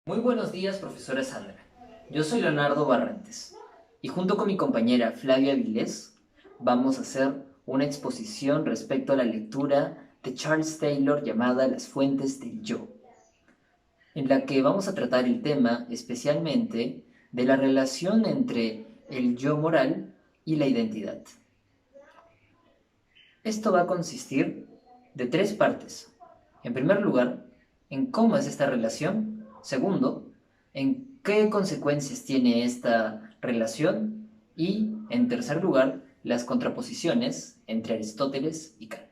Muy buenos días, profesora Sandra. Yo soy Leonardo Barrantes y junto con mi compañera Flavia Vilés vamos a hacer una exposición respecto a la lectura de Charles Taylor llamada Las fuentes del yo, en la que vamos a tratar el tema especialmente de la relación entre el yo moral y la identidad. Esto va a consistir de tres partes. En primer lugar, en cómo es esta relación. Segundo, en qué consecuencias tiene esta relación. Y, en tercer lugar, las contraposiciones entre Aristóteles y Kant.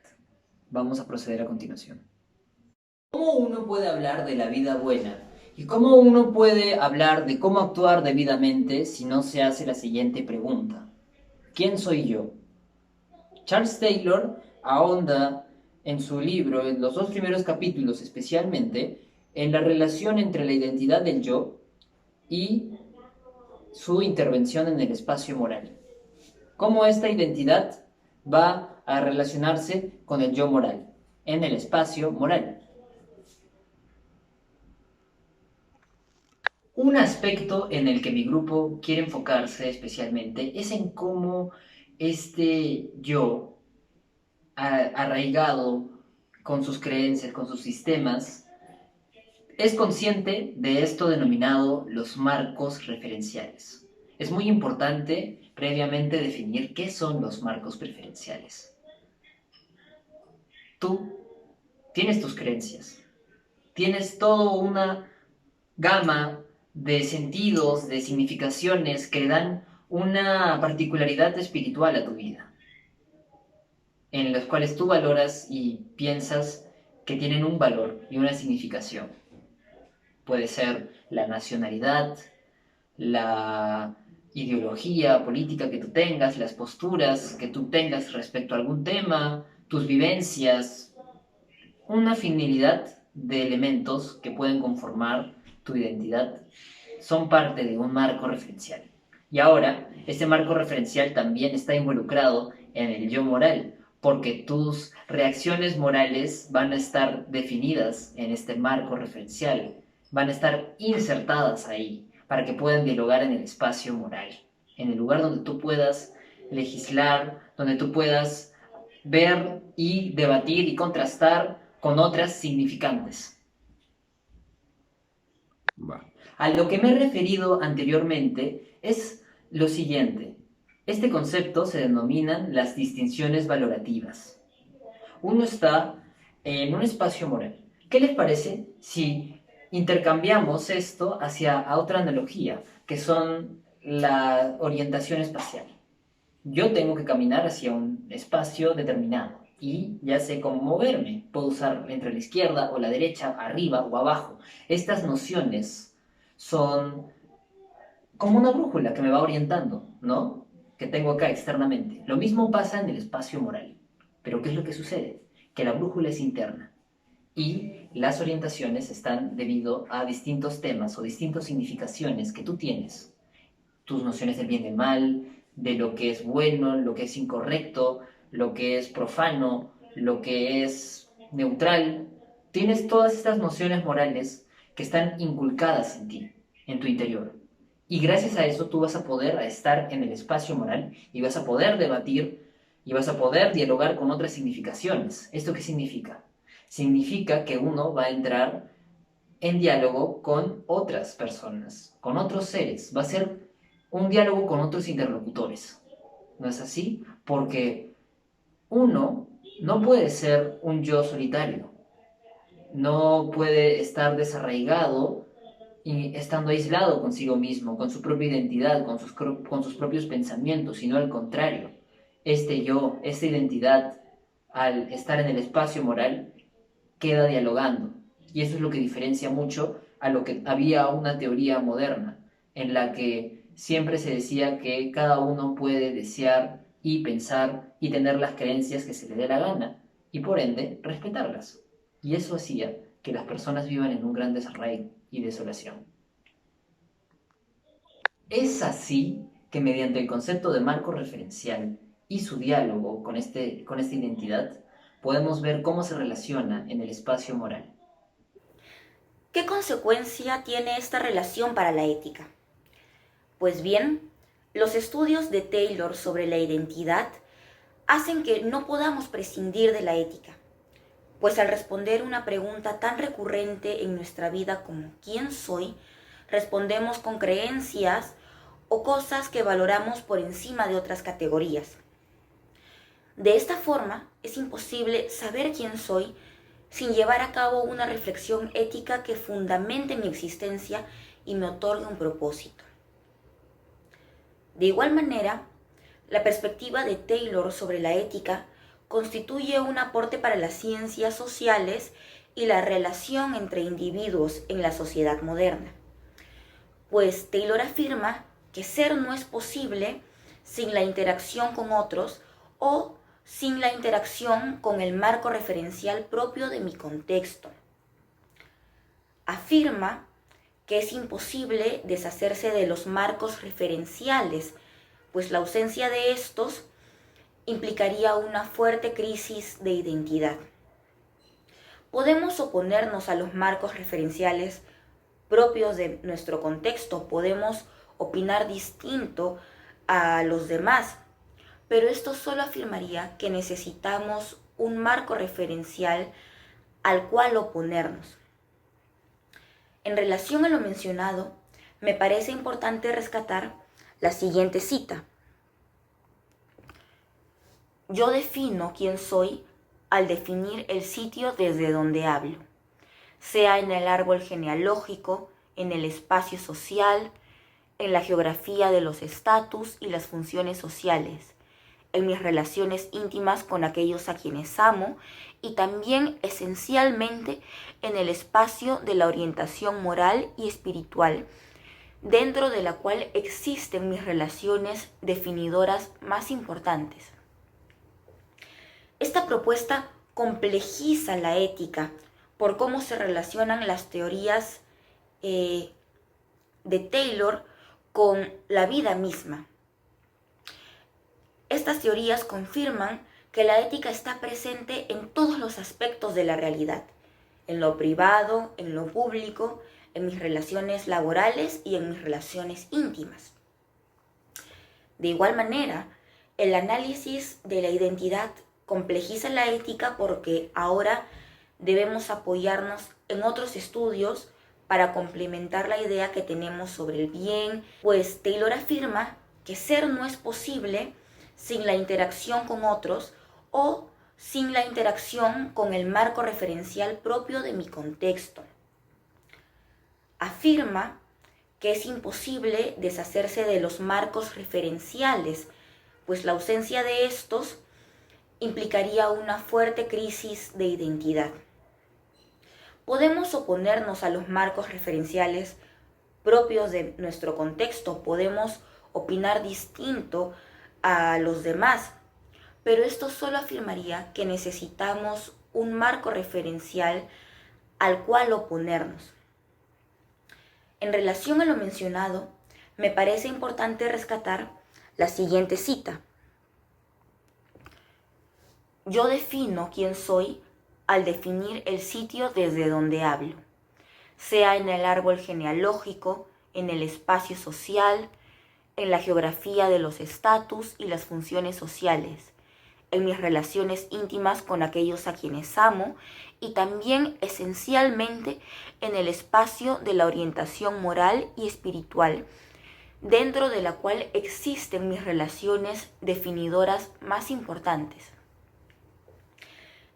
Vamos a proceder a continuación. ¿Cómo uno puede hablar de la vida buena? ¿Y cómo uno puede hablar de cómo actuar debidamente si no se hace la siguiente pregunta? ¿Quién soy yo? Charles Taylor ahonda en su libro, en los dos primeros capítulos especialmente, en la relación entre la identidad del yo y su intervención en el espacio moral. Cómo esta identidad va a relacionarse con el yo moral, en el espacio moral. Un aspecto en el que mi grupo quiere enfocarse especialmente es en cómo este yo arraigado con sus creencias, con sus sistemas, es consciente de esto denominado los marcos referenciales. Es muy importante previamente definir qué son los marcos preferenciales. Tú tienes tus creencias, tienes toda una gama de sentidos, de significaciones que dan una particularidad espiritual a tu vida, en los cuales tú valoras y piensas que tienen un valor y una significación. Puede ser la nacionalidad, la ideología política que tú tengas, las posturas que tú tengas respecto a algún tema, tus vivencias, una finalidad de elementos que pueden conformar tu identidad son parte de un marco referencial. Y ahora, este marco referencial también está involucrado en el yo moral, porque tus reacciones morales van a estar definidas en este marco referencial, van a estar insertadas ahí para que puedan dialogar en el espacio moral, en el lugar donde tú puedas legislar, donde tú puedas ver y debatir y contrastar con otras significantes. Va. A lo que me he referido anteriormente es lo siguiente. Este concepto se denominan las distinciones valorativas. Uno está en un espacio moral. ¿Qué les parece si intercambiamos esto hacia otra analogía, que son la orientación espacial? Yo tengo que caminar hacia un espacio determinado y ya sé cómo moverme. Puedo usar entre la izquierda o la derecha, arriba o abajo. Estas nociones son como una brújula que me va orientando, ¿no? Que tengo acá externamente. Lo mismo pasa en el espacio moral. Pero ¿qué es lo que sucede? Que la brújula es interna y las orientaciones están debido a distintos temas o distintas significaciones que tú tienes, tus nociones del bien y del mal, de lo que es bueno, lo que es incorrecto, lo que es profano, lo que es neutral. Tienes todas estas nociones morales que están inculcadas en ti, en tu interior. Y gracias a eso tú vas a poder estar en el espacio moral y vas a poder debatir y vas a poder dialogar con otras significaciones. ¿Esto qué significa? Significa que uno va a entrar en diálogo con otras personas, con otros seres. Va a ser un diálogo con otros interlocutores. ¿No es así? Porque uno no puede ser un yo solitario. No puede estar desarraigado y estando aislado consigo mismo, con su propia identidad, con sus propios pensamientos, sino al contrario. Este yo, esta identidad, al estar en el espacio moral, queda dialogando. Y eso es lo que diferencia mucho a lo que había una teoría moderna, en la que siempre se decía que cada uno puede desear y pensar y tener las creencias que se le dé la gana, y por ende respetarlas. Y eso hacía que las personas vivan en un gran desarraigo y desolación. Es así que mediante el concepto de marco referencial y su diálogo con esta identidad, podemos ver cómo se relaciona en el espacio moral. ¿Qué consecuencia tiene esta relación para la ética? Pues bien, los estudios de Taylor sobre la identidad hacen que no podamos prescindir de la ética, pues al responder una pregunta tan recurrente en nuestra vida como ¿quién soy?, respondemos con creencias o cosas que valoramos por encima de otras categorías. De esta forma, es imposible saber quién soy sin llevar a cabo una reflexión ética que fundamente mi existencia y me otorgue un propósito. De igual manera, la perspectiva de Taylor sobre la ética constituye un aporte para las ciencias sociales y la relación entre individuos en la sociedad moderna, pues Taylor afirma que ser no es posible sin la interacción con otros o sin la interacción con el marco referencial propio de mi contexto. Afirma que es imposible deshacerse de los marcos referenciales, pues la ausencia de estos implicaría una fuerte crisis de identidad. Podemos oponernos a los marcos referenciales propios de nuestro contexto, podemos opinar distinto a los demás, pero esto solo afirmaría que necesitamos un marco referencial al cual oponernos. En relación a lo mencionado, me parece importante rescatar la siguiente cita. Yo defino quién soy al definir el sitio desde donde hablo, sea en el árbol genealógico, en el espacio social, en la geografía de los estatus y las funciones sociales, en mis relaciones íntimas con aquellos a quienes amo y también esencialmente en el espacio de la orientación moral y espiritual, dentro de la cual existen mis relaciones definidoras más importantes. Esta propuesta complejiza la ética por cómo se relacionan las teorías de Taylor con la vida misma. Estas teorías confirman que la ética está presente en todos los aspectos de la realidad, en lo privado, en lo público, en mis relaciones laborales y en mis relaciones íntimas. De igual manera, el análisis de la identidad complejiza la ética porque ahora debemos apoyarnos en otros estudios para complementar la idea que tenemos sobre el bien, pues Taylor afirma que ser no es posible sin la interacción con otros o sin la interacción con el marco referencial propio de mi contexto. Afirma que es imposible deshacerse de los marcos referenciales, pues la ausencia de estos implicaría una fuerte crisis de identidad. Podemos oponernos a los marcos referenciales propios de nuestro contexto, podemos opinar distinto a los demás, pero esto solo afirmaría que necesitamos un marco referencial al cual oponernos. En relación a lo mencionado, me parece importante rescatar la siguiente cita. Yo defino quién soy al definir el sitio desde donde hablo, sea en el árbol genealógico, en el espacio social, en la geografía de los estatus y las funciones sociales, en mis relaciones íntimas con aquellos a quienes amo y también esencialmente en el espacio de la orientación moral y espiritual, dentro de la cual existen mis relaciones definidoras más importantes.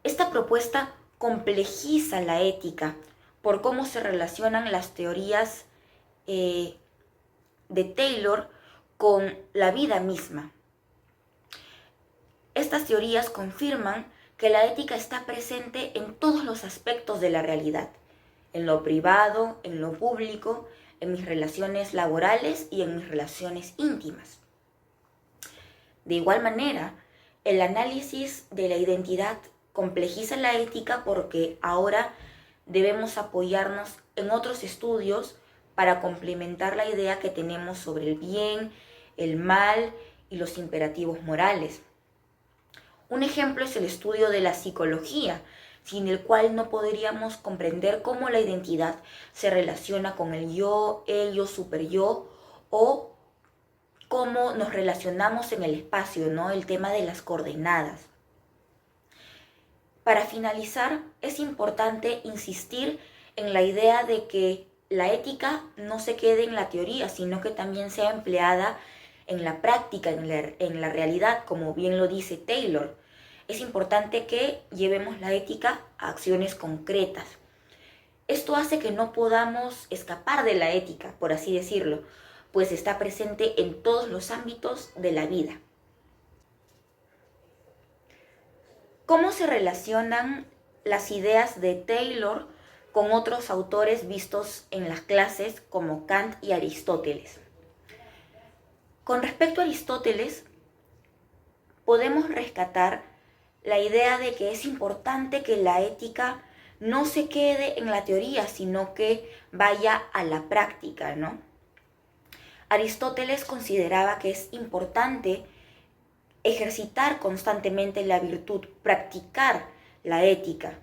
Esta propuesta complejiza la ética por cómo se relacionan las teorías de Taylor con la vida misma. Estas teorías confirman que la ética está presente en todos los aspectos de la realidad, en lo privado, en lo público, en mis relaciones laborales y en mis relaciones íntimas. De igual manera, el análisis de la identidad complejiza la ética porque ahora debemos apoyarnos en otros estudios para complementar la idea que tenemos sobre el bien, el mal y los imperativos morales. Un ejemplo es el estudio de la psicología, sin el cual no podríamos comprender cómo la identidad se relaciona con el yo, ello, superyo, o cómo nos relacionamos en el espacio, ¿no? El tema de las coordenadas. Para finalizar, es importante insistir en la idea de que la ética no se quede en la teoría, sino que también sea empleada en la práctica, en la realidad, como bien lo dice Taylor. Es importante que llevemos la ética a acciones concretas. Esto hace que no podamos escapar de la ética, por así decirlo, pues está presente en todos los ámbitos de la vida. ¿Cómo se relacionan las ideas de Taylor con otros autores vistos en las clases como Kant y Aristóteles? Con respecto a Aristóteles, podemos rescatar la idea de que es importante que la ética no se quede en la teoría, sino que vaya a la práctica, ¿no? Aristóteles consideraba que es importante ejercitar constantemente la virtud, practicar la ética.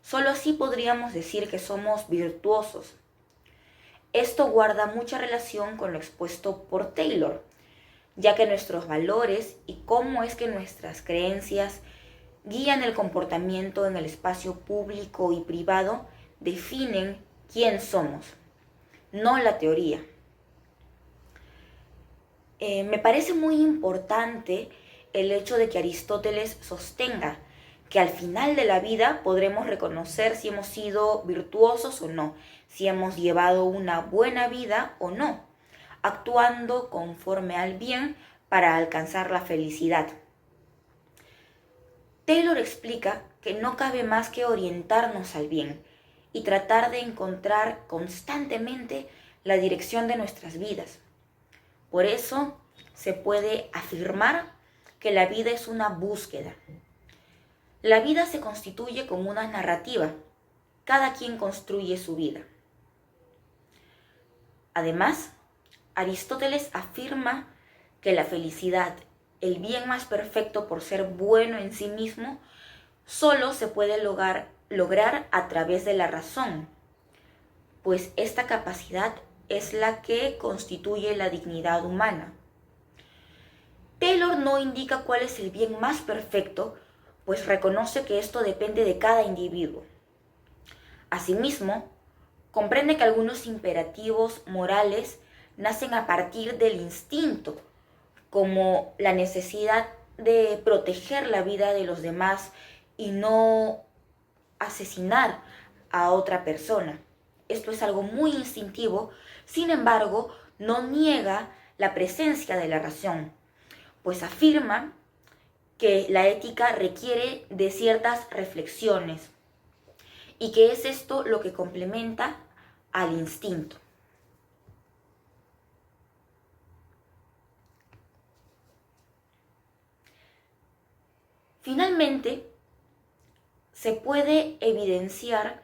Solo así podríamos decir que somos virtuosos. Esto guarda mucha relación con lo expuesto por Taylor, ya que nuestros valores y cómo es que nuestras creencias guían el comportamiento en el espacio público y privado definen quién somos, no la teoría. Me parece muy importante el hecho de que Aristóteles sostenga que al final de la vida podremos reconocer si hemos sido virtuosos o no, si hemos llevado una buena vida o no, actuando conforme al bien para alcanzar la felicidad. Taylor explica que no cabe más que orientarnos al bien y tratar de encontrar constantemente la dirección de nuestras vidas. Por eso se puede afirmar que la vida es una búsqueda. La vida se constituye como una narrativa. Cada quien construye su vida. Además, Aristóteles afirma que la felicidad, el bien más perfecto por ser bueno en sí mismo, solo se puede lograr a través de la razón, pues esta capacidad es la que constituye la dignidad humana. Taylor no indica cuál es el bien más perfecto, pues reconoce que esto depende de cada individuo. Asimismo, comprende que algunos imperativos morales nacen a partir del instinto, como la necesidad de proteger la vida de los demás y no asesinar a otra persona. Esto es algo muy instintivo, sin embargo, no niega la presencia de la razón, pues afirma que la ética requiere de ciertas reflexiones y que es esto lo que complementa al instinto. Finalmente, se puede evidenciar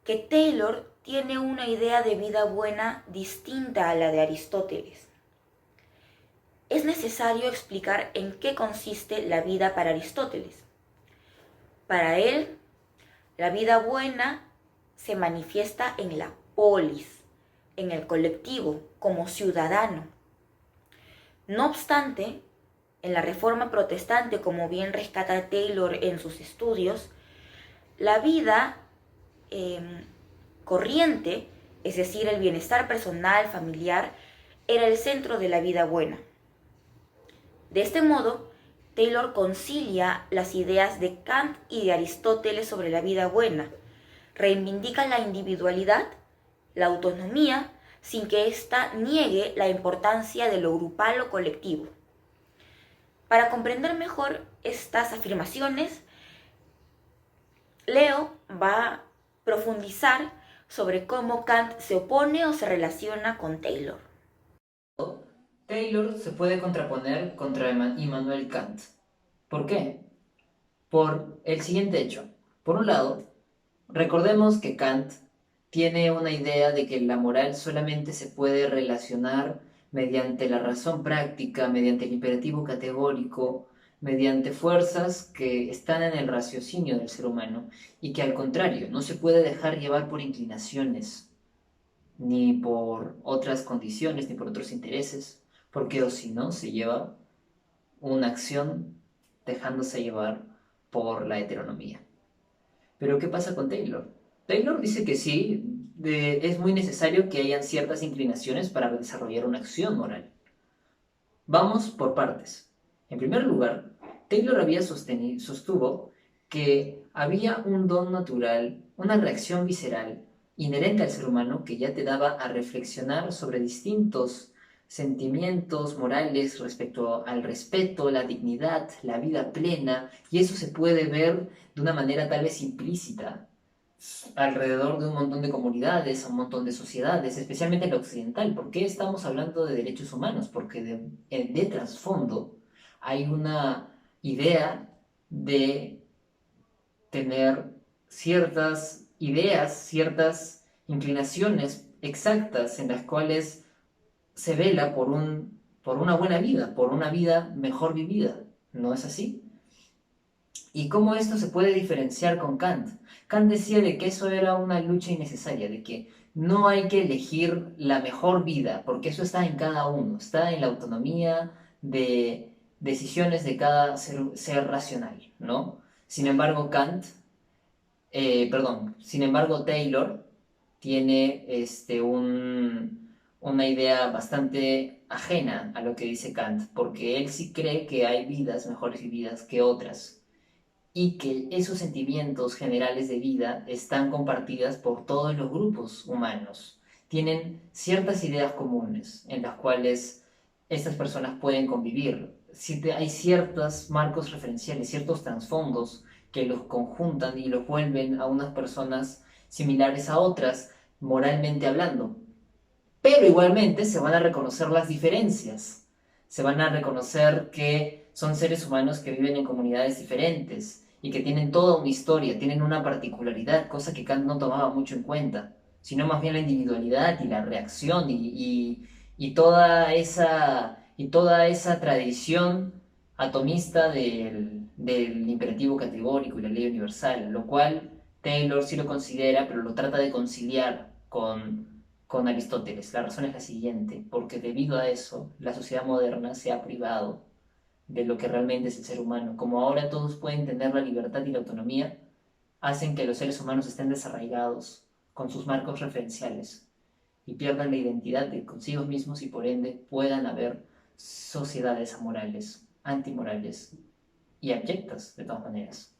que Taylor tiene una idea de vida buena distinta a la de Aristóteles. Es necesario explicar en qué consiste la vida para Aristóteles. Para él, la vida buena se manifiesta en la polis, en el colectivo, como ciudadano. No obstante, en la Reforma Protestante, como bien rescata Taylor en sus estudios, la vida corriente, es decir, el bienestar personal, familiar, era el centro de la vida buena. De este modo, Taylor concilia las ideas de Kant y de Aristóteles sobre la vida buena, reivindica la individualidad, la autonomía, sin que ésta niegue la importancia de lo grupal o colectivo. Para comprender mejor estas afirmaciones, Leo va a profundizar sobre cómo Kant se opone o se relaciona con Taylor. Taylor se puede contraponer contra Immanuel Kant. ¿Por qué? Por el siguiente hecho. Por un lado, recordemos que Kant tiene una idea de que la moral solamente se puede relacionar mediante la razón práctica, mediante el imperativo categórico, mediante fuerzas que están en el raciocinio del ser humano y que al contrario no se puede dejar llevar por inclinaciones, ni por otras condiciones, ni por otros intereses, porque o si no se lleva una acción dejándose llevar por la heteronomía. Pero ¿qué pasa con Taylor? Taylor dice que sí, es muy necesario que hayan ciertas inclinaciones para desarrollar una acción moral. Vamos por partes. En primer lugar, Taylor sostuvo que había un don natural, una reacción visceral inherente al ser humano que ya te daba a reflexionar sobre distintos sentimientos morales respecto al respeto, la dignidad, la vida plena, y eso se puede ver de una manera tal vez implícita alrededor de un montón de comunidades, un montón de sociedades, especialmente en la occidental. ¿Por qué estamos hablando de derechos humanos? Porque de trasfondo hay una idea de tener ciertas ideas, ciertas inclinaciones exactas en las cuales se vela por una buena vida, por una vida mejor vivida. ¿No es así? ¿Y cómo esto se puede diferenciar con Kant? Kant decía de que eso era una lucha innecesaria, de que no hay que elegir la mejor vida, porque eso está en cada uno, está en la autonomía de decisiones de cada ser racional, ¿no? Sin embargo, sin embargo, Taylor tiene una idea bastante ajena a lo que dice Kant, porque él sí cree que hay vidas mejores vividas que otras y que esos sentimientos generales de vida están compartidas por todos los grupos humanos. Tienen ciertas ideas comunes en las cuales estas personas pueden convivir. Hay ciertos marcos referenciales, ciertos trasfondos que los conjuntan y los vuelven a unas personas similares a otras, moralmente hablando. Pero igualmente se van a reconocer las diferencias. Se van a reconocer que son seres humanos que viven en comunidades diferentes y que tienen toda una historia, tienen una particularidad, cosa que Kant no tomaba mucho en cuenta, sino más bien la individualidad y la reacción y toda esa tradición atomista del imperativo categórico y la ley universal, lo cual Taylor sí lo considera, pero lo trata de conciliar con Aristóteles. La razón es la siguiente, porque debido a eso, la sociedad moderna se ha privado de lo que realmente es el ser humano. Como ahora todos pueden tener la libertad y la autonomía, hacen que los seres humanos estén desarraigados con sus marcos referenciales y pierdan la identidad de consigo mismos y por ende puedan haber sociedades amorales, antimorales y abyectas de todas maneras.